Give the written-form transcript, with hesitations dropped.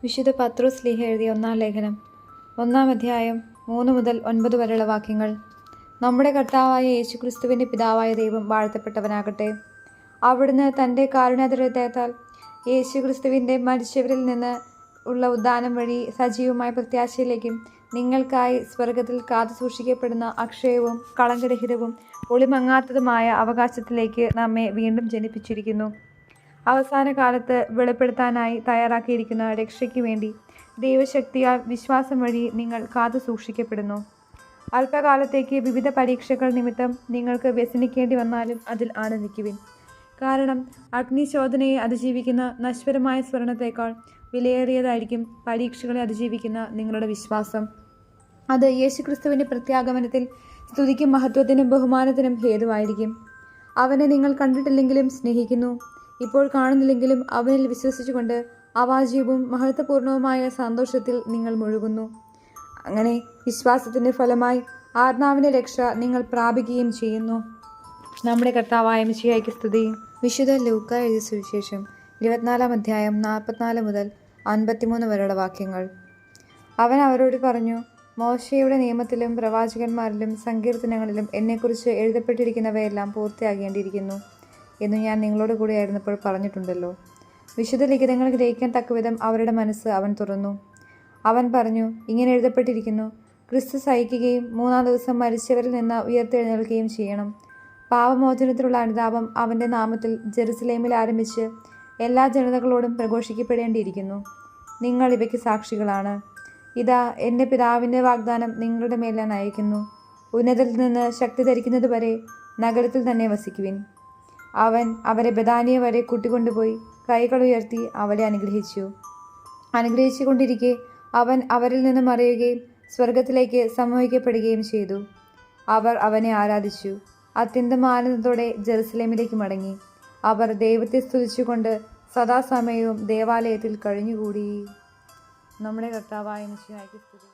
വിശുദ്ധ പത്രോസ് ശ്ലീഹ എഴുതിയ ഒന്നാം ലേഖനം 1-ാം അധ്യായം 3 മുതൽ 9 വരെയുള്ള വാക്യങ്ങൾ. നമ്മുടെ കർത്താവായ യേശുക്രിസ്തുവിൻ്റെ പിതാവായ ദൈവം വാഴ്ത്തപ്പെട്ടവനാകട്ടെ. അവിടുന്ന് തൻ്റെ കാരുണ്യാതിരേകത്താൽ യേശുക്രിസ്തുവിൻ്റെ മരിച്ചവരിൽ നിന്ന് ഉള്ള ഉദ്ധാനം വഴി സജീവമായ പ്രത്യാശയിലേക്കും നിങ്ങൾക്കായി സ്വർഗത്തിൽ കാത്തു സൂക്ഷിക്കപ്പെടുന്ന അക്ഷയവും കളങ്കരഹിതവും ഒളിമങ്ങാത്തതുമായ അവകാശത്തിലേക്ക് നമ്മെ വീണ്ടും ജനിപ്പിച്ചിരിക്കുന്നു. അവസാന കാലത്ത് വെളിപ്പെടുത്താനായി തയ്യാറാക്കിയിരിക്കുന്ന രക്ഷയ്ക്ക് വേണ്ടി ദൈവശക്തിയാൽ വിശ്വാസം വഴി നിങ്ങൾ കാത്തു സൂക്ഷിക്കപ്പെടുന്നു. അല്പകാലത്തേക്ക് വിവിധ പരീക്ഷകൾ നിമിത്തം നിങ്ങൾക്ക് വ്യസനിക്കേണ്ടി വന്നാലും അതിൽ ആനന്ദിക്കുവിൻ. കാരണം അഗ്നിശോധനയെ അതിജീവിക്കുന്ന നശ്വരമായ സ്വർണത്തേക്കാൾ വിലയേറിയതായിരിക്കും പരീക്ഷകളെ അതിജീവിക്കുന്ന നിങ്ങളുടെ വിശ്വാസം. അത് യേശുക്രിസ്തുവിൻ്റെ പ്രത്യാഗമനത്തിൽ സ്തുതിക്കും മഹത്വത്തിനും ബഹുമാനത്തിനും ഹേതുവായിരിക്കും. അവനെ നിങ്ങൾ കണ്ടിട്ടില്ലെങ്കിലും സ്നേഹിക്കുന്നു, ഇപ്പോൾ കാണുന്നില്ലെങ്കിലും അവനിൽ വിശ്വസിച്ചുകൊണ്ട് അവാച്യവും മഹത്വപൂർണവുമായ സന്തോഷത്തിൽ നിങ്ങൾ മുഴുകുന്നു. അങ്ങനെ വിശ്വാസത്തിൻ്റെ ഫലമായി ആത്മാവിൻ്റെ രക്ഷ നിങ്ങൾ പ്രാപിക്കുകയും ചെയ്യുന്നു. നമ്മുടെ കർത്താവായ മിശിഹായ്ക്ക് സ്തുതി. വിശുദ്ധ ലൂക്ക എഴുതിയ സുവിശേഷം 24-ാം അധ്യായം 44 മുതൽ 53 വരെയുള്ള വാക്യങ്ങൾ. അവൻ അവരോട് പറഞ്ഞു, മോശയുടെ നിയമത്തിലും പ്രവാചകന്മാരിലും സങ്കീർത്തനങ്ങളിലും എന്നെക്കുറിച്ച് എഴുതപ്പെട്ടിരിക്കുന്നവയെല്ലാം പൂർത്തിയാകേണ്ടിയിരിക്കുന്നു എന്ന് ഞാൻ നിങ്ങളോട് കൂടെ ആയിരുന്നപ്പോൾ പറഞ്ഞിട്ടുണ്ടല്ലോ. വിശുദ്ധ ലിഖിതങ്ങൾ ഗ്രഹിക്കാൻ തക്കവിധം അവരുടെ മനസ്സ് അവൻ തുറന്നു. അവൻ പറഞ്ഞു, ഇങ്ങനെ എഴുതപ്പെട്ടിരിക്കുന്നു, ക്രിസ്തു സഹിക്കുകയും 3-ാം ദിവസം മരിച്ചവരിൽ നിന്ന് ഉയർത്തെഴുന്നേൽക്കുകയും ചെയ്യണം. പാപമോചനത്തിലുള്ള അനുതാപം അവൻ്റെ നാമത്തിൽ ജെറുസലേമിൽ ആരംഭിച്ച് എല്ലാ ജനതകളോടും പ്രഘോഷിക്കപ്പെടേണ്ടിയിരിക്കുന്നു. നിങ്ങൾ ഇവയ്ക്ക് സാക്ഷികളാണ്. ഇതാ, എൻ്റെ പിതാവിൻ്റെ വാഗ്ദാനം നിങ്ങളുടെ മേൽ ഞാൻ അയക്കുന്നു. ഉന്നതത്തിൽ നിന്ന് ശക്തി ധരിക്കുന്നതുവരെ നഗരത്തിൽ തന്നെ വസിക്കുവിൻ. അവൻ അവരെ ബഥാനിയ വരെ കൂട്ടിക്കൊണ്ടുപോയി കൈകൾ ഉയർത്തി അവരെ അനുഗ്രഹിച്ചു കൊണ്ടിരിക്കെ അവൻ അവരിൽ നിന്ന് മറയുകയും സ്വർഗത്തിലേക്ക് സമൂഹിക്കപ്പെടുകയും ചെയ്തു. അവർ അവനെ ആരാധിച്ചു. അത്യന്തം ആനന്ദത്തോടെ ജെറുസലേമിലേക്ക് മടങ്ങി. അവർ ദൈവത്തെ സ്തുതിച്ചുകൊണ്ട് സദാസമയവും ദേവാലയത്തിൽ കഴിഞ്ഞുകൂടി. നമ്മുടെ കർത്താവായ മിശിഹായ്ക്ക് സ്തുതി.